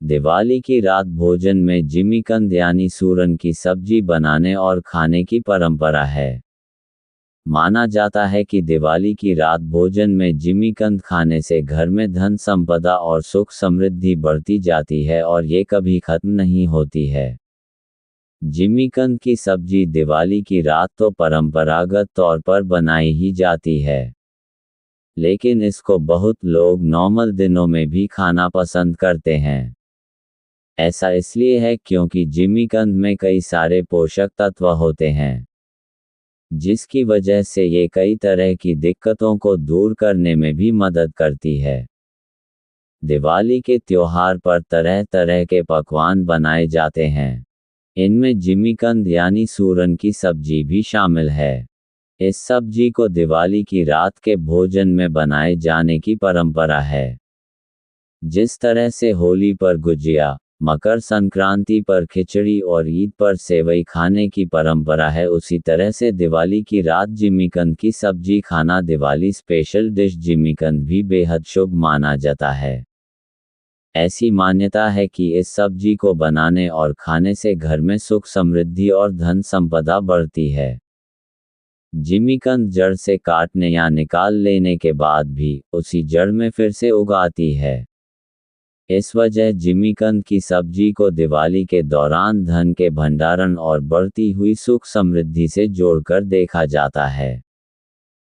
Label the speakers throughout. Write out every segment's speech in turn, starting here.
Speaker 1: दिवाली की रात भोजन में जिमीकंद यानी सूरन की सब्जी बनाने और खाने की परंपरा है। माना जाता है कि दिवाली की रात भोजन में जिमीकंद खाने से घर में धन संपदा और सुख समृद्धि बढ़ती जाती है और ये कभी खत्म नहीं होती है। जिमीकंद की सब्जी दिवाली की रात तो परंपरागत तौर पर बनाई ही जाती है, लेकिन इसको बहुत लोग नॉर्मल दिनों में भी खाना पसंद करते हैं। ऐसा इसलिए है क्योंकि जिमीकंद में कई सारे पोषक तत्व होते हैं, जिसकी वजह से ये कई तरह की दिक्कतों को दूर करने में भी मदद करती है। दिवाली के त्योहार पर तरह तरह के पकवान बनाए जाते हैं। इनमें जिमीकंद यानी सूरन की सब्जी भी शामिल है। इस सब्जी को दिवाली की रात के भोजन में बनाए जाने की परंपरा है। जिस तरह से होली पर गुजिया, मकर संक्रांति पर खिचड़ी और ईद पर सेवई खाने की परंपरा है, उसी तरह से दिवाली की रात जिमीकंद की सब्जी खाना दिवाली स्पेशल डिश जिमीकंद भी बेहद शुभ माना जाता है। ऐसी मान्यता है कि इस सब्जी को बनाने और खाने से घर में सुख समृद्धि और धन संपदा बढ़ती है। जिमीकंद जड़ से काटने या निकाल लेने के बाद भी उसी जड़ में फिर से उगाती है। इस वजह जिमीकंद की सब्जी को दिवाली के दौरान धन के भंडारण और बढ़ती हुई सुख समृद्धि से जोड़कर देखा जाता है।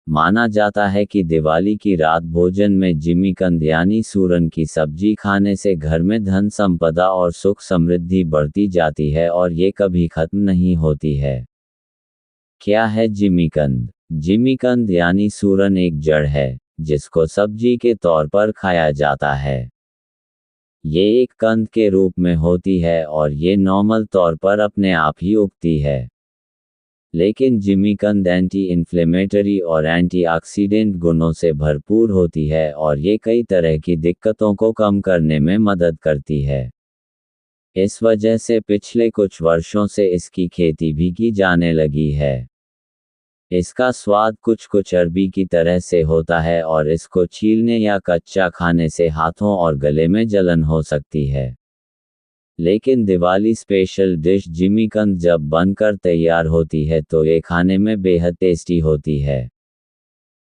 Speaker 1: माना जाता है कि दिवाली की रात भोजन में जिमीकंद यानी सूरन की सब्जी खाने से घर में धन संपदा और सुख समृद्धि बढ़ती जाती है और ये कभी खत्म नहीं होती है। क्या है जिमीकंद? जिमीकंद यानी सूरन एक जड़ है, जिसको सब्जी के तौर पर खाया जाता है। ये एक कंद के रूप में होती है और ये नॉर्मल तौर पर अपने आप ही उगती है। लेकिन जिमीकंद एंटी इन्फ्लेमेटरी और एंटीऑक्सीडेंट गुणों से भरपूर होती है और ये कई तरह की दिक्कतों को कम करने में मदद करती है। इस वजह से पिछले कुछ वर्षों से इसकी खेती भी की जाने लगी है। इसका स्वाद कुछ अरबी की तरह से होता है और इसको छीलने या कच्चा खाने से हाथों और गले में जलन हो सकती है। लेकिन दिवाली स्पेशल डिश जिमीकंद जब बनकर तैयार होती है तो ये खाने में बेहद टेस्टी होती है।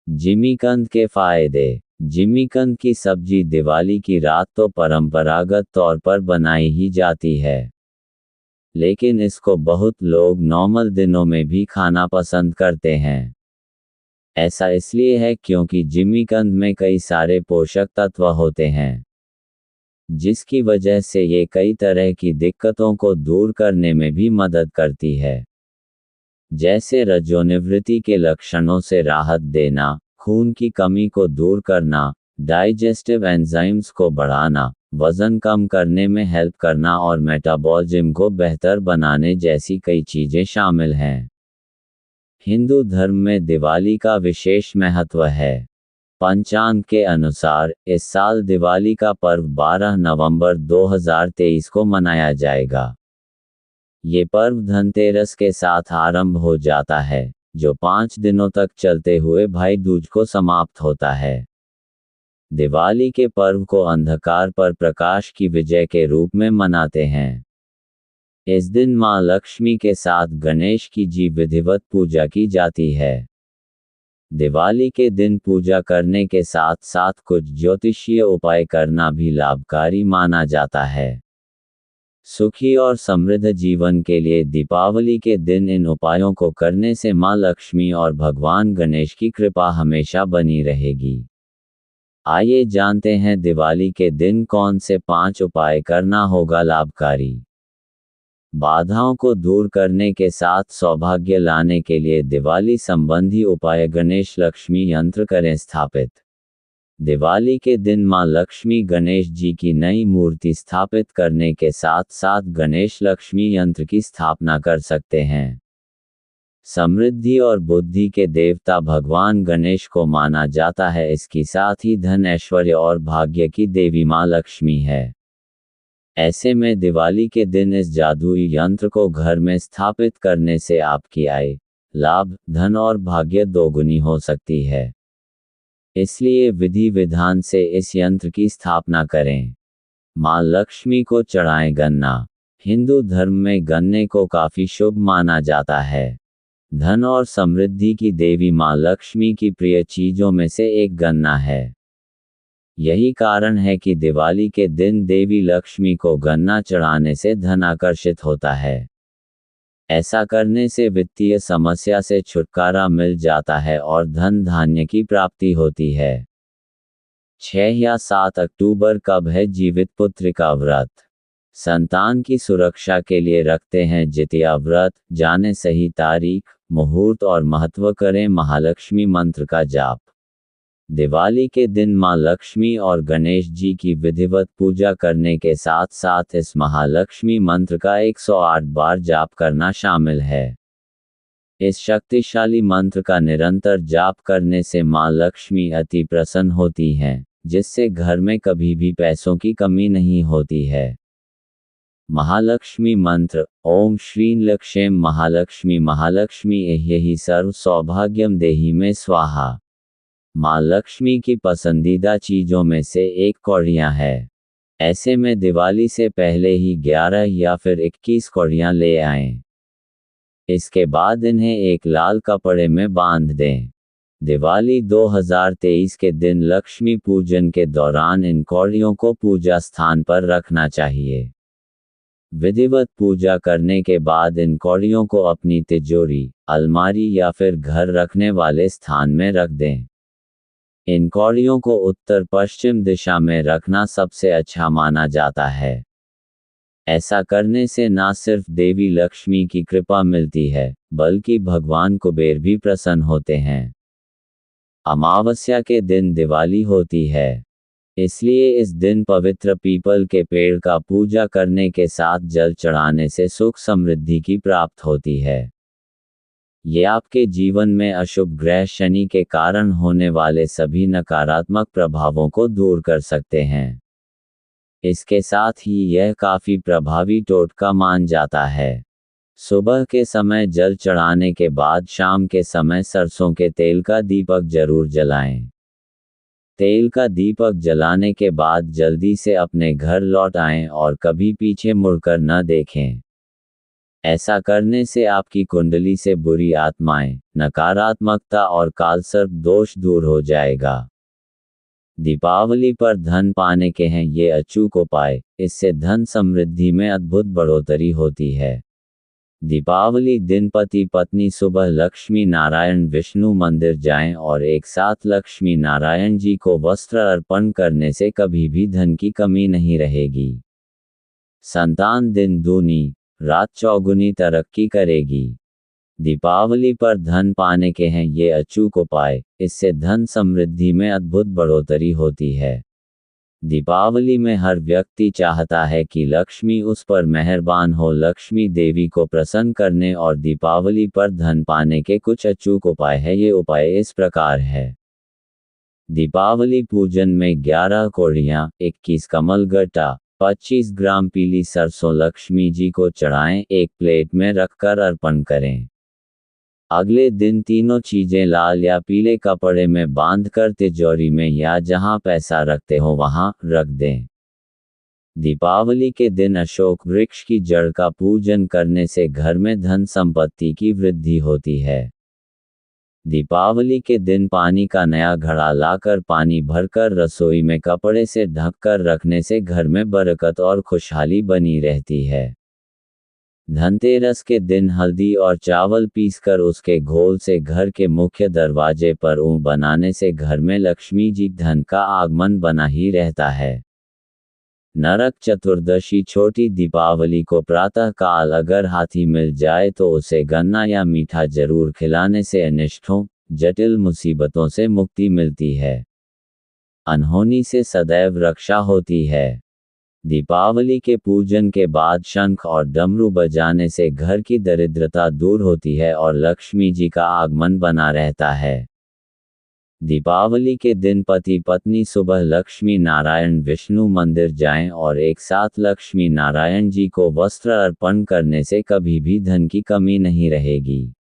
Speaker 1: जिमीकंद के फायदे। जिमीकंद की सब्जी दिवाली की रात तो परंपरागत तौर पर बनाई ही जाती है, लेकिन इसको बहुत लोग नॉर्मल दिनों में भी खाना पसंद करते हैं। ऐसा इसलिए है क्योंकि जिमीकंद में कई सारे पोषक तत्व होते हैं, जिसकी वजह से ये कई तरह की दिक्कतों को दूर करने में भी मदद करती है। जैसे रजोनिवृत्ति के लक्षणों से राहत देना, खून की कमी को दूर करना, डाइजेस्टिव एंजाइम्स को बढ़ाना, वजन कम करने में हेल्प करना और मेटाबॉलिज्म को बेहतर बनाने जैसी कई चीजें शामिल हैं। हिंदू धर्म में दिवाली का विशेष महत्व है। पंचांग के अनुसार इस साल दिवाली का पर्व 12 नवंबर 2023 को मनाया जाएगा। ये पर्व धनतेरस के साथ आरंभ हो जाता है, जो 5 दिनों तक चलते हुए भाई दूज को समाप्त होता है। दिवाली के पर्व को अंधकार पर प्रकाश की विजय के रूप में मनाते हैं। इस दिन मां लक्ष्मी के साथ गणेश की जी विधिवत पूजा की जाती है। दिवाली के दिन पूजा करने के साथ साथ कुछ ज्योतिषीय उपाय करना भी लाभकारी माना जाता है। सुखी और समृद्ध जीवन के लिए दीपावली के दिन इन उपायों को करने से मां लक्ष्मी और भगवान गणेश की कृपा हमेशा बनी रहेगी। आइए जानते हैं दिवाली के दिन कौन से 5 उपाय करना होगा लाभकारी। बाधाओं को दूर करने के साथ सौभाग्य लाने के लिए दिवाली संबंधी उपाय। गणेश लक्ष्मी यंत्र करें स्थापित। दिवाली के दिन मां लक्ष्मी गणेश जी की नई मूर्ति स्थापित करने के साथ साथ गणेश लक्ष्मी यंत्र की स्थापना कर सकते हैं। समृद्धि और बुद्धि के देवता भगवान गणेश को माना जाता है, इसके साथ ही धन ऐश्वर्य और भाग्य की देवी मां लक्ष्मी है। ऐसे में दिवाली के दिन इस जादुई यंत्र को घर में स्थापित करने से आपकी आय, लाभ, धन और भाग्य दोगुनी हो सकती है। इसलिए विधि विधान से इस यंत्र की स्थापना करें। माँ लक्ष्मी को चढ़ाएं गन्ना। हिंदू धर्म में गन्ने को काफी शुभ माना जाता है। धन और समृद्धि की देवी माँ लक्ष्मी की प्रिय चीजों में से एक गन्ना है। यही कारण है कि दिवाली के दिन देवी लक्ष्मी को गन्ना चढ़ाने से धन आकर्षित होता है। ऐसा करने से वित्तीय समस्या से छुटकारा मिल जाता है और धन धान्य की प्राप्ति होती है। 6 या 7 अक्टूबर कब है जीवित पुत्र का व्रत? संतान की सुरक्षा के लिए रखते हैं जितिया व्रत। जाने सही तारीख, मुहूर्त और महत्व, करें महालक्ष्मी मंत्र का जाप। दिवाली के दिन माँ लक्ष्मी और गणेश जी की विधिवत पूजा करने के साथ साथ इस महालक्ष्मी मंत्र का 108 बार जाप करना शामिल है। इस शक्तिशाली मंत्र का निरंतर जाप करने से माँ लक्ष्मी अति प्रसन्न होती हैं, जिससे घर में कभी भी पैसों की कमी नहीं होती है। महालक्ष्मी मंत्र। ओम श्रीं लक्ष्मीं महालक्ष्मी महालक्ष्मी एह्यहि सर्व सौभाग्यम देहि में स्वाहा। माँ लक्ष्मी की पसंदीदा चीजों में से एक कौड़ियाँ है। ऐसे में दिवाली से पहले ही 11 या फिर 21 कौड़ियाँ ले आएं। इसके बाद इन्हें एक लाल कपड़े में बांध दें। दिवाली 2023 के दिन लक्ष्मी पूजन के दौरान इन कौड़ियों को पूजा स्थान पर रखना चाहिए। विधिवत पूजा करने के बाद इन कौड़ियों को अपनी तिजोरी, अलमारी या फिर घर रखने वाले स्थान में रख दें। इन कौड़ियों को उत्तर पश्चिम दिशा में रखना सबसे अच्छा माना जाता है। ऐसा करने से न सिर्फ देवी लक्ष्मी की कृपा मिलती है, बल्कि भगवान कुबेर भी प्रसन्न होते हैं। अमावस्या के दिन दिवाली होती है, इसलिए इस दिन पवित्र पीपल के पेड़ का पूजा करने के साथ जल चढ़ाने से सुख समृद्धि की प्राप्त होती है। ये आपके जीवन में अशुभ ग्रह शनि के कारण होने वाले सभी नकारात्मक प्रभावों को दूर कर सकते हैं। इसके साथ ही यह काफी प्रभावी टोटका मान जाता है। सुबह के समय जल चढ़ाने के बाद शाम के समय सरसों के तेल का दीपक जरूर जलाएं। तेल का दीपक जलाने के बाद जल्दी से अपने घर लौट आएं और कभी पीछे मुड़कर न देखें। ऐसा करने से आपकी कुंडली से बुरी आत्माएं, नकारात्मकता और कालसर्प दोष दूर हो जाएगा। दीपावली पर धन पाने के हैं ये अचूक उपाय, इससे धन समृद्धि में अद्भुत बढ़ोतरी होती है। दीपावली दिन पति पत्नी सुबह लक्ष्मी नारायण विष्णु मंदिर जाएं और एक साथ लक्ष्मी नारायण जी को वस्त्र अर्पण करने से कभी भी धन की कमी नहीं रहेगी। संतान दिन दूनी, रात चौगुनी तरक्की करेगी। दीपावली पर धन पाने के हैं ये अचूक उपाय, इससे धन समृद्धि में अद्भुत बढ़ोतरी होती है। दीपावली में हर व्यक्ति चाहता है कि लक्ष्मी उस पर मेहरबान हो। लक्ष्मी देवी को प्रसन्न करने और दीपावली पर धन पाने के कुछ अचूक उपाय है। ये उपाय इस प्रकार है। दीपावली पूजन में 11 कौड़ियाँ, 21 कमलगट्टा, 25 ग्राम पीली सरसों लक्ष्मी जी को चढ़ाएं, एक प्लेट में रखकर अर्पण करें। अगले दिन तीनों चीजें लाल या पीले कपड़े में बांधकर तिजोरी में या जहां पैसा रखते हो वहां रख दें। दीपावली के दिन अशोक वृक्ष की जड़ का पूजन करने से घर में धन संपत्ति की वृद्धि होती है। दीपावली के दिन पानी का नया घड़ा लाकर पानी भरकर रसोई में कपड़े से ढककर रखने से घर में बरकत और खुशहाली बनी रहती है। धनतेरस के दिन हल्दी और चावल पीसकर उसके घोल से घर के मुख्य दरवाजे पर ऊं बनाने से घर में लक्ष्मी जी धन का आगमन बना ही रहता है। नरक चतुर्दशी छोटी दीपावली को प्रातः काल अगर हाथी मिल जाए तो उसे गन्ना या मीठा जरूर खिलाने से अनिष्टों, जटिल मुसीबतों से मुक्ति मिलती है। अनहोनी से सदैव रक्षा होती है। दीपावली के पूजन के बाद शंख और डमरू बजाने से घर की दरिद्रता दूर होती है और लक्ष्मी जी का आगमन बना रहता है। दीपावली के दिन पति पत्नी सुबह लक्ष्मी नारायण विष्णु मंदिर जाएं और एक साथ लक्ष्मी नारायण जी को वस्त्र अर्पण करने से कभी भी धन की कमी नहीं रहेगी।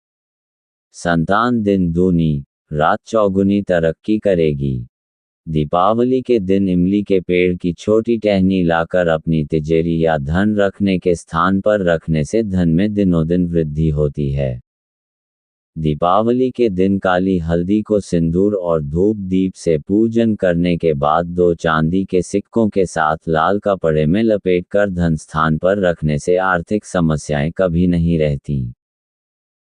Speaker 1: संतान दिन दूनी, रात चौगुनी तरक्की करेगी। दीपावली के दिन इमली के पेड़ की छोटी टहनी लाकर अपनी तिजोरी या धन रखने के स्थान पर रखने से धन में दिनों दिन वृद्धि होती है। दीपावली के दिन काली हल्दी को सिंदूर और धूप दीप से पूजन करने के बाद 2 चांदी के सिक्कों के साथ लाल कपड़े में लपेटकर धन स्थान पर रखने से आर्थिक समस्याएं कभी नहीं रहती।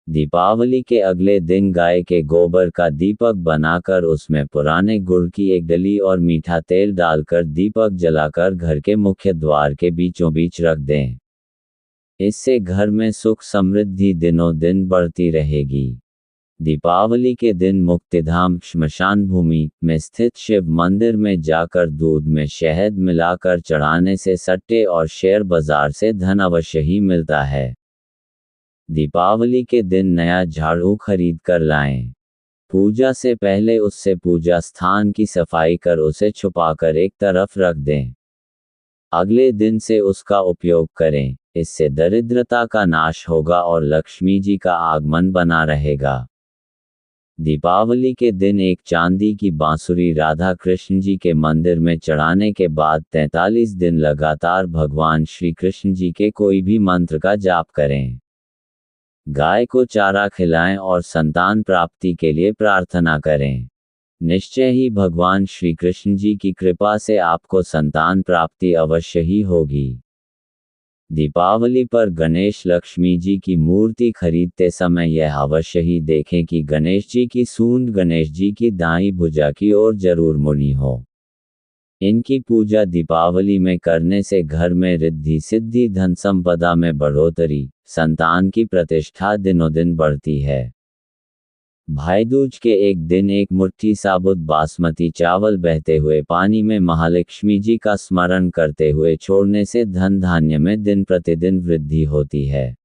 Speaker 1: दीपावली के अगले दिन गाय के गोबर का दीपक बनाकर उसमें पुराने गुड़ की एक डली और मीठा तेल डालकर दीपक जलाकर घर के मुख्य द्वार के बीचों बीच रख दें। इससे घर में सुख समृद्धि दिनों दिन बढ़ती रहेगी। दीपावली के दिन मुक्तिधाम श्मशान भूमि में स्थित शिव मंदिर में जाकर दूध में शहद मिलाकर चढ़ाने से सट्टे और शेयर बाजार से धन अवश्य ही मिलता है। दीपावली के दिन नया झाड़ू खरीद कर लाएं। पूजा से पहले उससे पूजा स्थान की सफाई कर उसे छुपाकर एक तरफ रख दें। अगले दिन से उसका उपयोग करें, इससे दरिद्रता का नाश होगा और लक्ष्मी जी का आगमन बना रहेगा। दीपावली के दिन एक चांदी की बांसुरी राधा कृष्ण जी के मंदिर में चढ़ाने के बाद 43 दिन लगातार भगवान श्री कृष्ण जी के कोई भी मंत्र का जाप करें। गाय को चारा खिलाएं और संतान प्राप्ति के लिए प्रार्थना करें। निश्चय ही भगवान श्री कृष्ण जी की कृपा से आपको संतान प्राप्ति अवश्य ही होगी। दीपावली पर गणेश लक्ष्मी जी की मूर्ति खरीदते समय यह अवश्य ही देखें कि गणेश जी की सूंड गणेश जी की दाईं भुजा की ओर जरूर मुड़ी हो। इनकी पूजा दीपावली में करने से घर में रिद्धि सिद्धि धन संपदा में बढ़ोतरी, संतान की प्रतिष्ठा दिनों दिन बढ़ती है। भाई दूज के एक दिन एक मुट्ठी साबुत बासमती चावल बहते हुए पानी में महालक्ष्मी जी का स्मरण करते हुए छोड़ने से धन धान्य में दिन प्रतिदिन वृद्धि होती है।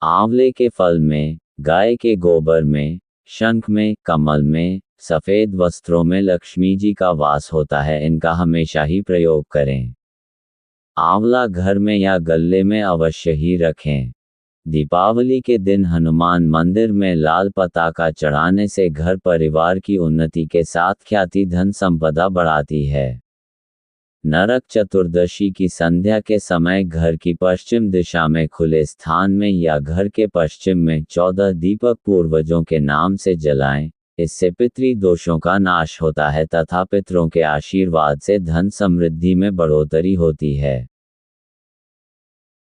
Speaker 1: आंवले के फल में, गाय के गोबर में, शंख में, कमल में, सफेद वस्त्रों में लक्ष्मी जी का वास होता है। इनका हमेशा ही प्रयोग करें। आंवला घर में या गल्ले में अवश्य ही रखें। दीपावली के दिन हनुमान मंदिर में लाल पताका चढ़ाने से घर परिवार की उन्नति के साथ ख्याति धन संपदा बढ़ाती है। नरक चतुर्दशी की संध्या के समय घर की पश्चिम दिशा में खुले स्थान में या घर के पश्चिम में 14 दीपक पूर्वजों के नाम से जलाएं। इससे पितृ दोषों का नाश होता है तथा पितरों के आशीर्वाद से धन समृद्धि में बढ़ोतरी होती है।